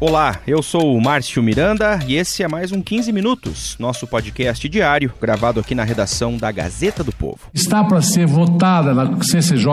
Olá, eu sou o Márcio Miranda e esse é mais um 15 Minutos, nosso podcast diário, gravado aqui na redação da Gazeta do Povo. Está para ser votada na CCJ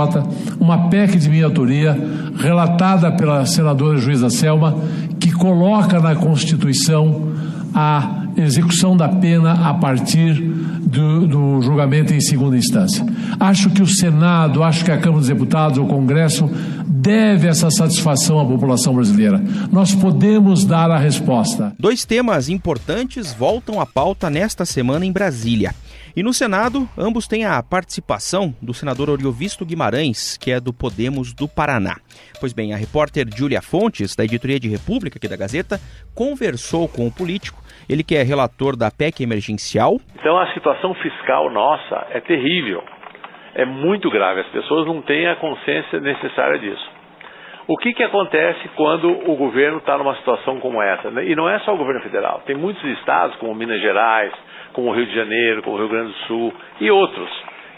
uma PEC de minha autoria, relatada pela senadora juíza Selma, que coloca na Constituição a execução da pena a partir do julgamento em segunda instância. Acho que o Senado, acho que a Câmara dos Deputados, o Congresso, deve essa satisfação à população brasileira. Nós podemos dar a resposta. Dois temas importantes voltam à pauta nesta semana em Brasília. E no Senado, ambos têm a participação do senador Oriovisto Guimarães, que é do Podemos do Paraná. Pois bem, a repórter Júlia Fontes, da editoria de República aqui da Gazeta, conversou com o político, ele que é relator da PEC emergencial. Então a situação fiscal nossa é terrível, é muito grave, as pessoas não têm a consciência necessária disso. O que acontece quando o governo está numa situação como essa? E não é só o governo federal, tem muitos estados como Minas Gerais, como o Rio de Janeiro, como o Rio Grande do Sul e outros,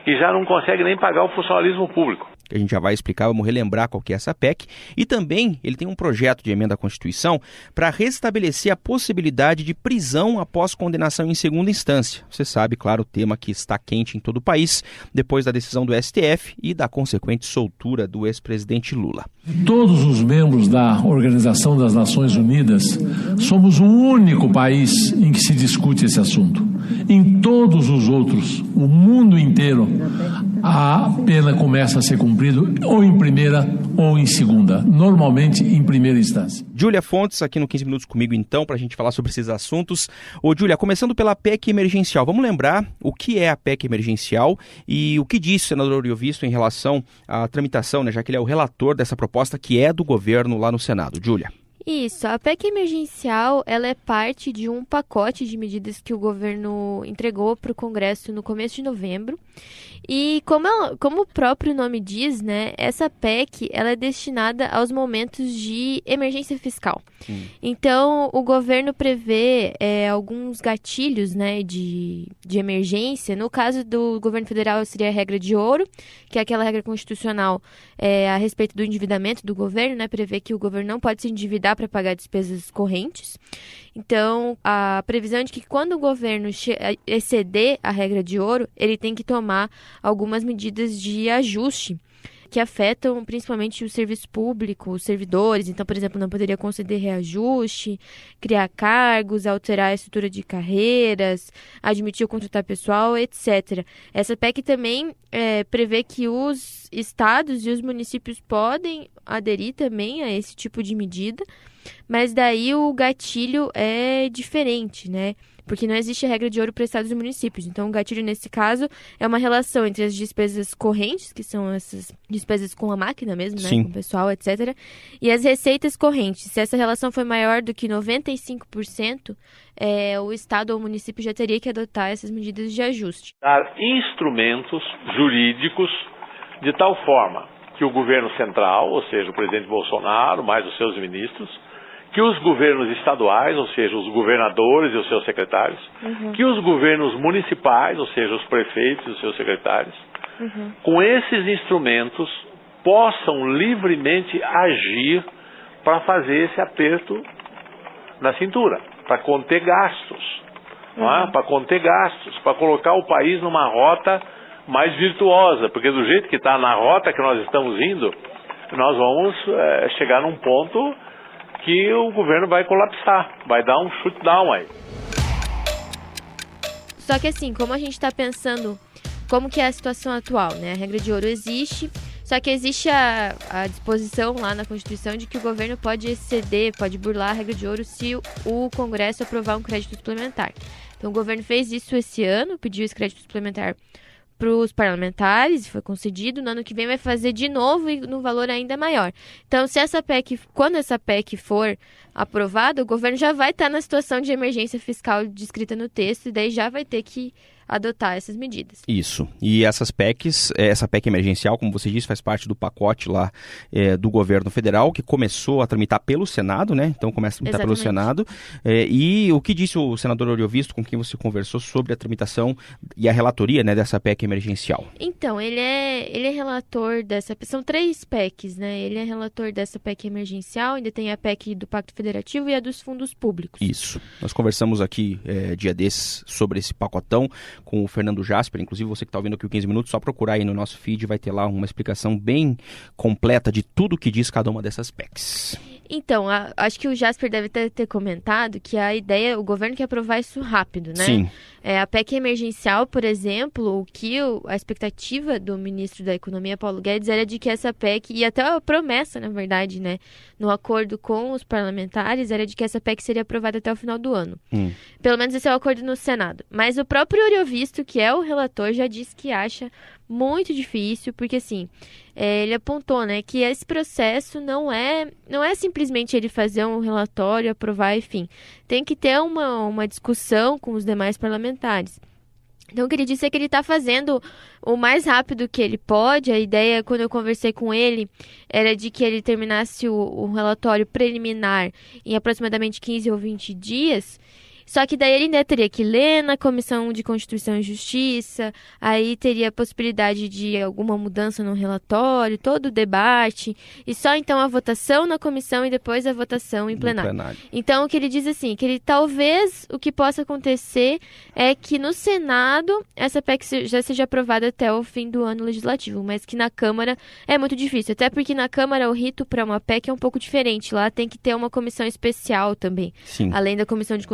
que já não conseguem nem pagar o funcionalismo público. A gente já vai explicar, vamos relembrar qual que é essa PEC. E também ele tem um projeto de emenda à Constituição para restabelecer a possibilidade de prisão após condenação em segunda instância. Você sabe, claro, o tema que está quente em todo o país, depois da decisão do STF e da consequente soltura do ex-presidente Lula. Todos os membros da Organização das Nações Unidas somos o único país em que se discute esse assunto. Em todos os outros, o mundo inteiro, a pena começa a ser cumprida ou em primeira ou em segunda, normalmente em primeira instância. Júlia Fontes, aqui no 15 Minutos comigo então, para a gente falar sobre esses assuntos. Ô Júlia, começando pela PEC emergencial, vamos lembrar o que é a PEC emergencial e o que disse o senador Oriovisto em relação à tramitação, né, já que ele é o relator dessa proposta que é do governo lá no Senado. Júlia. Isso, a PEC emergencial ela é parte de um pacote de medidas que o governo entregou para o Congresso no começo de novembro. E como o próprio nome diz, né, essa PEC ela é destinada aos momentos de emergência fiscal. Então, o governo prevê alguns gatilhos, né, de emergência. No caso do governo federal, seria a regra de ouro, que é aquela regra constitucional a respeito do endividamento do governo, né, prevê que o governo não pode se endividar para pagar despesas correntes. Então, a previsão é de que quando o governo exceder a regra de ouro, ele tem que tomar algumas medidas de ajuste que afetam principalmente o serviço público, os servidores. Então, por exemplo, não poderia conceder reajuste, criar cargos, alterar a estrutura de carreiras, admitir ou contratar pessoal, etc. Essa PEC também prevê que os estados e os municípios podem aderir também a esse tipo de medida, mas daí o gatilho é diferente, né? Porque não existe a regra de ouro para estados e municípios. Então, o gatilho, nesse caso, é uma relação entre as despesas correntes, que são essas despesas com a máquina mesmo, né? Sim. Com o pessoal, etc. E as receitas correntes. Se essa relação for maior do que 95%, o estado ou o município já teria que adotar essas medidas de ajuste. Dar instrumentos jurídicos de tal forma que o governo central, ou seja, o presidente Bolsonaro, mais os seus ministros, que os governos estaduais, ou seja, os governadores e os seus secretários, que os governos municipais, ou seja, os prefeitos e os seus secretários, com esses instrumentos possam livremente agir para fazer esse aperto na cintura, para conter gastos, para conter gastos, para colocar o país numa rota mais virtuosa, porque do jeito que está na rota que nós estamos indo, nós vamos chegar num ponto que o governo vai colapsar, vai dar um shutdown aí. Só que assim, como a gente está pensando, como que é a situação atual, né? A regra de ouro existe, só que existe a disposição lá na Constituição de que o governo pode exceder, pode burlar a regra de ouro se o Congresso aprovar um crédito suplementar. Então o governo fez isso esse ano, pediu esse crédito suplementar para os parlamentares, foi concedido. No ano que vem vai fazer de novo e no valor ainda maior. Então, quando essa PEC for aprovada, o governo já vai estar na situação de emergência fiscal descrita no texto e daí já vai ter que adotar essas medidas. Isso. E essas PECs, essa PEC emergencial, como você disse, faz parte do pacote lá do governo federal, que começou a tramitar pelo Senado, né? Então começa a tramitar pelo Senado. E o que disse o senador Ariovisto, com quem você conversou sobre a tramitação e a relatoria, né, dessa PEC emergencial? Então, ele é relator dessa... São 3 PECs, né? Ele é relator dessa PEC emergencial, ainda tem a PEC do Pacto Federativo e a dos fundos públicos. Isso. Nós conversamos aqui dia desses sobre esse pacotão com o Fernando Jasper, inclusive você que está ouvindo aqui o 15 Minutos, só procurar aí no nosso feed, vai ter lá uma explicação bem completa de tudo que diz cada uma dessas PECs. Então, acho que o Jasper deve ter comentado que a ideia, o governo quer aprovar isso rápido, né? Sim. A PEC emergencial, por exemplo, a expectativa do ministro da Economia, Paulo Guedes, era de que essa PEC, e até a promessa, na verdade, né, no acordo com os parlamentares, era de que essa PEC seria aprovada até o final do ano. Pelo menos esse é o acordo no Senado. Mas o próprio Ariovisto, que é o relator, já disse que acha muito difícil, porque assim, ele apontou, né, que esse processo não é simplesmente ele fazer um relatório, aprovar, enfim. Tem que ter uma discussão com os demais parlamentares. Então, o que ele disse é que ele está fazendo o mais rápido que ele pode. A ideia, quando eu conversei com ele, era de que ele terminasse o relatório preliminar em aproximadamente 15 ou 20 dias. Só que daí ele ainda teria que ler na Comissão de Constituição e Justiça, aí teria a possibilidade de alguma mudança no relatório, todo o debate, e só então a votação na comissão e depois a votação em plenário. Então, o que ele diz assim, que ele talvez o que possa acontecer é que no Senado essa PEC já seja aprovada até o fim do ano legislativo, mas que na Câmara é muito difícil, até porque na Câmara o rito para uma PEC é um pouco diferente, lá tem que ter uma comissão especial também, Sim. Além da Comissão de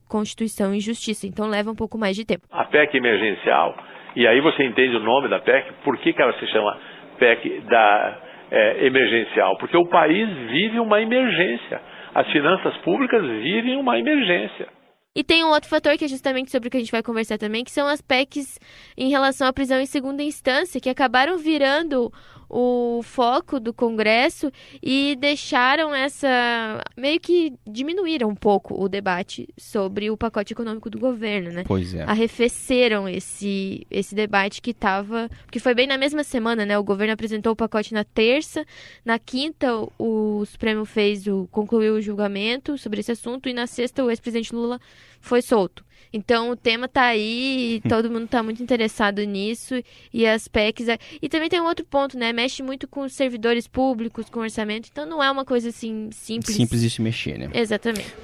Constituição e Justiça, então leva um pouco mais de tempo. A PEC emergencial, e aí você entende o nome da PEC, por que ela se chama PEC emergencial? Porque o país vive uma emergência, as finanças públicas vivem uma emergência. E tem um outro fator que é justamente sobre o que a gente vai conversar também, que são as PECs em relação à prisão em segunda instância, que acabaram virando o foco do Congresso e deixaram meio que diminuíram um pouco o debate sobre o pacote econômico do governo, né? Pois é. Arrefeceram esse debate que foi bem na mesma semana, né? O governo apresentou o pacote na terça, na quinta o Supremo concluiu o julgamento sobre esse assunto e na sexta o ex-presidente Lula foi solto. Então, o tema tá aí, todo mundo tá muito interessado nisso, e as PECs... E também tem um outro ponto, né? Mexe muito com os servidores públicos, com o orçamento, então não é uma coisa assim simples. Simples de se mexer, né? Exatamente.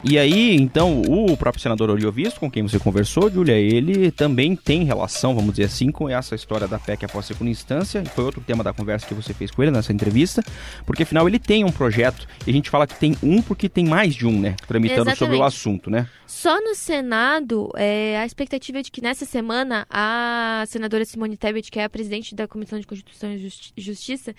E aí, então, o próprio senador Ariovisto, com quem você conversou, Júlia, ele também tem relação, vamos dizer assim, com essa história da PEC após segunda instância, e foi outro tema da conversa que você fez com ele nessa entrevista, porque afinal ele tem um projeto, e a gente fala que tem um porque tem mais de um, né, tramitando Exatamente. Sobre o assunto, né? Só no Senado, a expectativa é de que nessa semana a senadora Simone Tebet, que é a presidente da Comissão de Constituição e Justiça,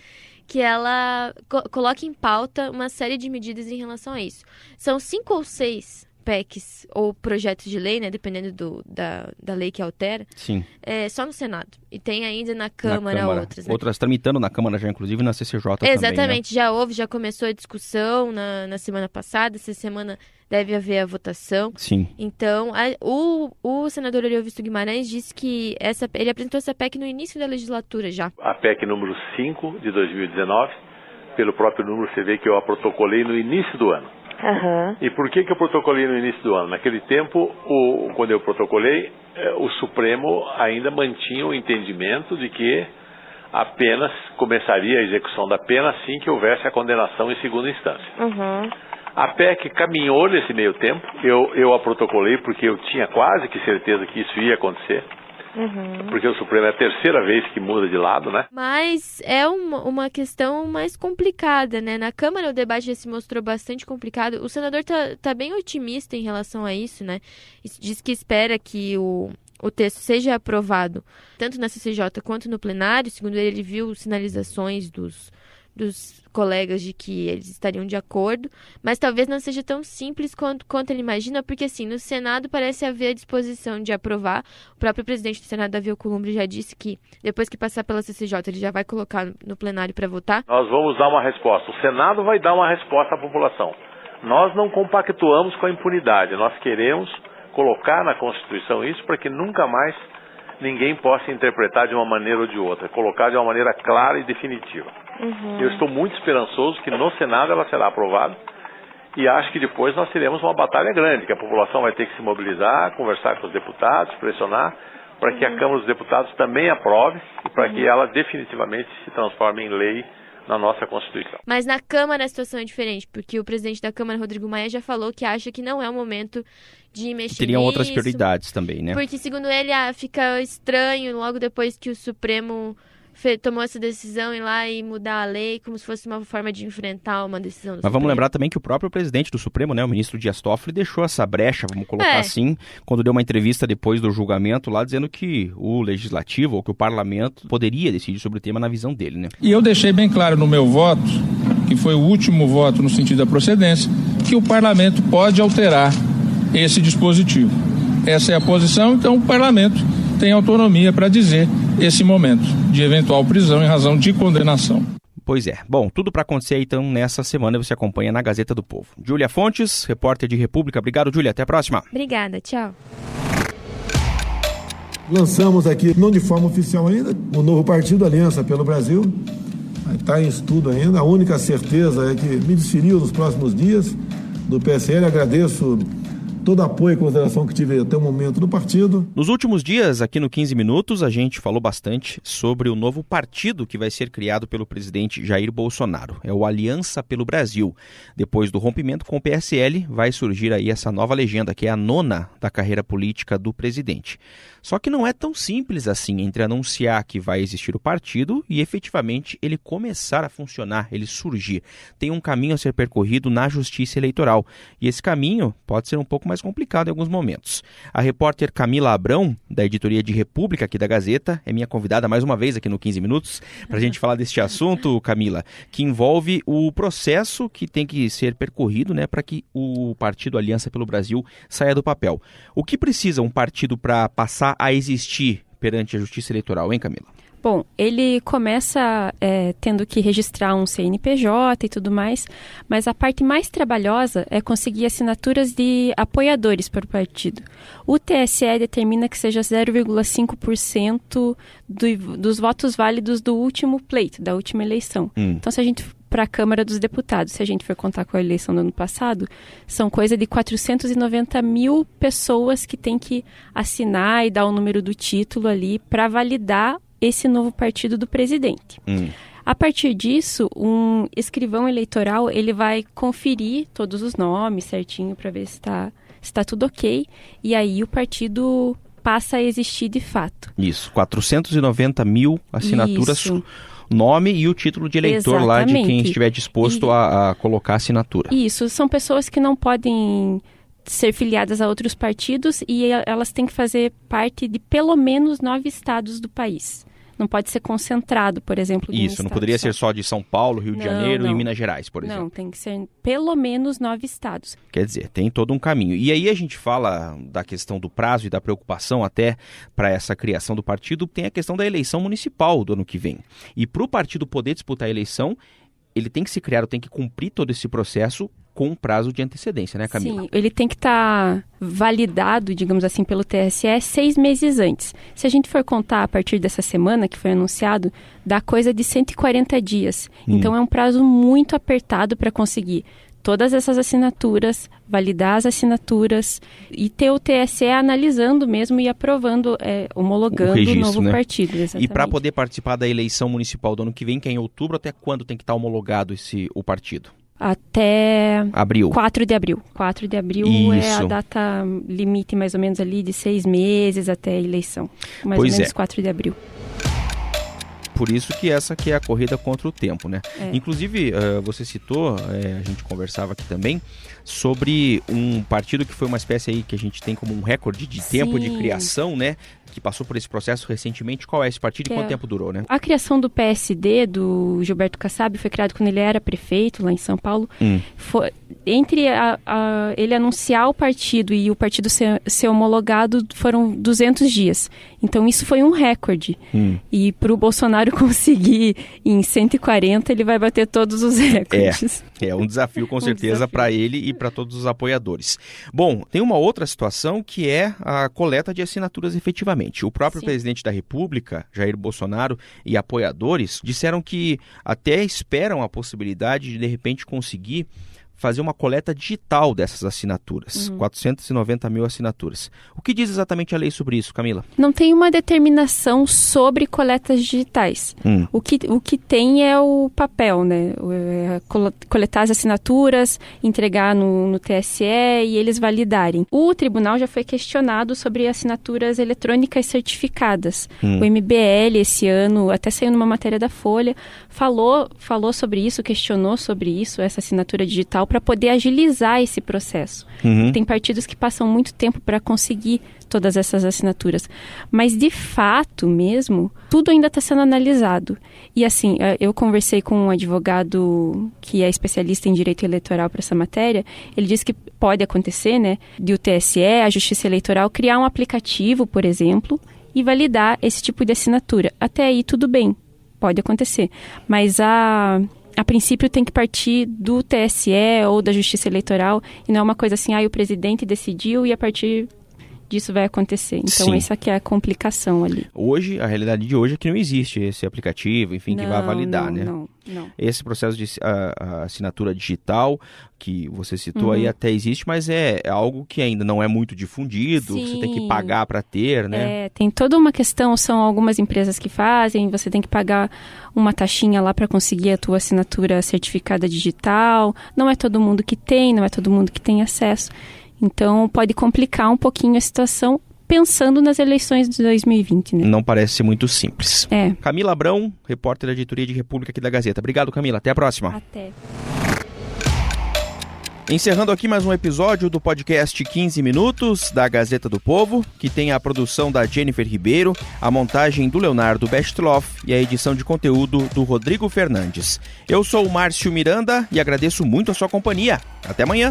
que ela coloque em pauta uma série de medidas em relação a isso. São 5 ou 6 PECs ou projetos de lei, né, dependendo da lei que altera, Sim. Só no Senado. E tem ainda na Câmara outras. Né? Outras tramitando na Câmara já, inclusive, na CCJ também, Exatamente, né? já começou a discussão na semana passada, essa semana deve haver a votação. Sim. Então, o senador Ariovisto Guimarães disse que ele apresentou essa PEC no início da legislatura já. A PEC número 5 de 2019, pelo próprio número você vê que eu a protocolei no início do ano. Uhum. E por que eu protocolei no início do ano? Naquele tempo, quando eu protocolei, o Supremo ainda mantinha o entendimento de que apenas começaria a execução da pena assim que houvesse a condenação em segunda instância. Uhum. A PEC caminhou nesse meio tempo, eu a protocolei porque eu tinha quase que certeza que isso ia acontecer. Uhum. Porque o Supremo é a terceira vez que muda de lado, né? Mas é uma questão mais complicada, né? Na Câmara o debate já se mostrou bastante complicado. O senador tá bem otimista em relação a isso, né? Diz que espera que o texto seja aprovado tanto na CCJ quanto no plenário. Segundo ele viu sinalizações dos colegas de que eles estariam de acordo, mas talvez não seja tão simples quanto ele imagina, porque assim, no Senado parece haver a disposição de aprovar. O próprio presidente do Senado, Davi Alcolumbre, já disse que depois que passar pela CCJ, ele já vai colocar no plenário para votar. Nós vamos dar uma resposta. O Senado vai dar uma resposta à população. Nós não compactuamos com a impunidade, nós queremos colocar na Constituição isso para que nunca mais ninguém possa interpretar de uma maneira ou de outra, colocar de uma maneira clara e definitiva. Eu estou muito esperançoso que no Senado ela será aprovada e acho que depois nós teremos uma batalha grande, que a população vai ter que se mobilizar, conversar com os deputados, pressionar, para que a Câmara dos Deputados também aprove e para que ela definitivamente se transforme em lei na nossa Constituição. Mas na Câmara a situação é diferente, porque o presidente da Câmara, Rodrigo Maia, já falou que acha que não é o momento de mexer Teriam nisso, outras prioridades também, né? Porque, segundo ele, fica estranho logo depois que o Supremo tomou essa decisão ir lá e mudar a lei, como se fosse uma forma de enfrentar uma decisão do Mas vamos lembrar também que o próprio presidente do Supremo, né, o ministro Dias Toffoli, deixou essa brecha, vamos colocar assim, quando deu uma entrevista depois do julgamento lá, dizendo que o Legislativo, ou que o Parlamento, poderia decidir sobre o tema na visão dele, né? E eu deixei bem claro no meu voto, que foi o último voto no sentido da procedência, que o Parlamento pode alterar esse dispositivo. Essa é a posição, então o Parlamento tem autonomia para dizer esse momento de eventual prisão em razão de condenação. Pois é. Bom, tudo para acontecer então nessa semana você acompanha na Gazeta do Povo. Júlia Fontes, repórter de República. Obrigado, Júlia. Até a próxima. Obrigada. Tchau. Lançamos aqui, não de forma oficial ainda, o novo partido Aliança pelo Brasil. Está em estudo ainda. A única certeza é que me desfiliu nos próximos dias do PSL. Agradeço todo apoio e consideração que tive até o momento do partido. Nos últimos dias, aqui no 15 Minutos, a gente falou bastante sobre o novo partido que vai ser criado pelo presidente Jair Bolsonaro. É o Aliança pelo Brasil. Depois do rompimento com o PSL, vai surgir aí essa nova legenda, que é a 9ª da carreira política do presidente. Só que não é tão simples assim entre anunciar que vai existir o partido e efetivamente ele começar a funcionar, ele surgir. Tem um caminho a ser percorrido na Justiça Eleitoral e esse caminho pode ser um pouco mais complicado em alguns momentos. A repórter Camila Abrão, da editoria de República aqui da Gazeta, é minha convidada mais uma vez aqui no 15 Minutos para a gente falar deste assunto, Camila, que envolve o processo que tem que ser percorrido, né, para que o partido Aliança pelo Brasil saia do papel. O que precisa um partido para passar a existir perante a Justiça Eleitoral, hein, Camila? Bom, ele começa tendo que registrar um CNPJ e tudo mais, mas a parte mais trabalhosa é conseguir assinaturas de apoiadores para o partido. O TSE determina que seja 0,5% dos votos válidos do último pleito, da última eleição. Então, se a gente para a Câmara dos Deputados, se a gente for contar com a eleição do ano passado, são coisa de 490 mil pessoas que têm que assinar e dar o número do título ali para validar esse novo partido do presidente. A partir disso, um escrivão eleitoral ele vai conferir todos os nomes certinho para ver se está tudo ok, e aí o partido passa a existir de fato. Isso, 490 mil assinaturas... Isso. Nome e o título de eleitor. Exatamente. Lá de quem estiver disposto a colocar assinatura. Isso, são pessoas que não podem ser filiadas a outros partidos e elas têm que fazer parte de pelo menos 9 estados do país. Não pode ser concentrado, por exemplo. Isso, não poderia ser só de São Paulo, Rio de Janeiro e Minas Gerais, por exemplo. Não, tem que ser pelo menos 9 estados. Quer dizer, tem todo um caminho. E aí a gente fala da questão do prazo e da preocupação até para essa criação do partido, tem a questão da eleição municipal do ano que vem. E para o partido poder disputar a eleição, ele tem que se criar, tem que cumprir todo esse processo com um prazo de antecedência, né, Camila? Sim, ele tem que estar validado, digamos assim, pelo TSE 6 meses antes. Se a gente for contar a partir dessa semana, que foi anunciado, dá coisa de 140 dias. Então é um prazo muito apertado para conseguir todas essas assinaturas, validar as assinaturas e ter o TSE analisando mesmo e aprovando, homologando o registro, novo partido. Exatamente. E para poder participar da eleição municipal do ano que vem, que é em outubro, até quando tem que estar homologado o partido? Até abril. 4 de abril. 4 de abril Isso. É a data limite, mais ou menos, ali de 6 meses até a eleição. Mais ou menos 4 de abril. Por isso que essa aqui é a corrida contra o tempo, né? Inclusive, você citou, a gente conversava aqui também, sobre um partido que foi uma espécie aí que a gente tem como um recorde de tempo de criação, né? que passou por esse processo recentemente. Qual é esse partido e quanto tempo durou, né? A criação do PSD, do Gilberto Kassab, foi criado quando ele era prefeito lá em São Paulo. Foi, entre ele anunciar o partido e o partido ser homologado, foram 200 dias. Então isso foi um recorde. E para o Bolsonaro conseguir em 140, ele vai bater todos os recordes. É um desafio com certeza para ele e para todos os apoiadores. Bom, tem uma outra situação que é a coleta de assinaturas efetivamente. O próprio presidente da República, Jair Bolsonaro, e apoiadores disseram que até esperam a possibilidade de repente conseguir fazer uma coleta digital dessas assinaturas, 490 mil assinaturas. O que diz exatamente a lei sobre isso, Camila? Não tem uma determinação sobre coletas digitais. O que tem é o papel, né? Coletar as assinaturas, entregar no TSE e eles validarem. O tribunal já foi questionado sobre assinaturas eletrônicas certificadas. O MBL, esse ano, até saiu numa matéria da Folha, falou sobre isso, questionou sobre isso, essa assinatura digital, para poder agilizar esse processo. Tem partidos que passam muito tempo para conseguir todas essas assinaturas. Mas, de fato mesmo, tudo ainda está sendo analisado. E, assim, eu conversei com um advogado que é especialista em direito eleitoral para essa matéria. Ele disse que pode acontecer, né, de o TSE, a Justiça Eleitoral, criar um aplicativo, por exemplo, e validar esse tipo de assinatura. Até aí, tudo bem. Pode acontecer. Mas a princípio tem que partir do TSE ou da Justiça Eleitoral e não é uma coisa assim, o presidente decidiu e a partir disso vai acontecer. Então, essa aqui é a complicação ali. Hoje, a realidade de hoje é que não existe esse aplicativo, enfim, que vai validar, né? Não. Esse processo de assinatura digital que você citou aí até existe, mas é algo que ainda não é muito difundido, você tem que pagar para ter, né? Tem toda uma questão, são algumas empresas que fazem, você tem que pagar uma taxinha lá para conseguir a tua assinatura certificada digital, não é todo mundo que tem, não é todo mundo que tem acesso. Então, pode complicar um pouquinho a situação pensando nas eleições de 2020, né? Não parece ser muito simples. Camila Abrão, repórter da Editoria de República aqui da Gazeta. Obrigado, Camila. Até a próxima. Até. Encerrando aqui mais um episódio do podcast 15 Minutos da Gazeta do Povo, que tem a produção da Jennifer Ribeiro, a montagem do Leonardo Bestloff e a edição de conteúdo do Rodrigo Fernandes. Eu sou o Márcio Miranda e agradeço muito a sua companhia. Até amanhã.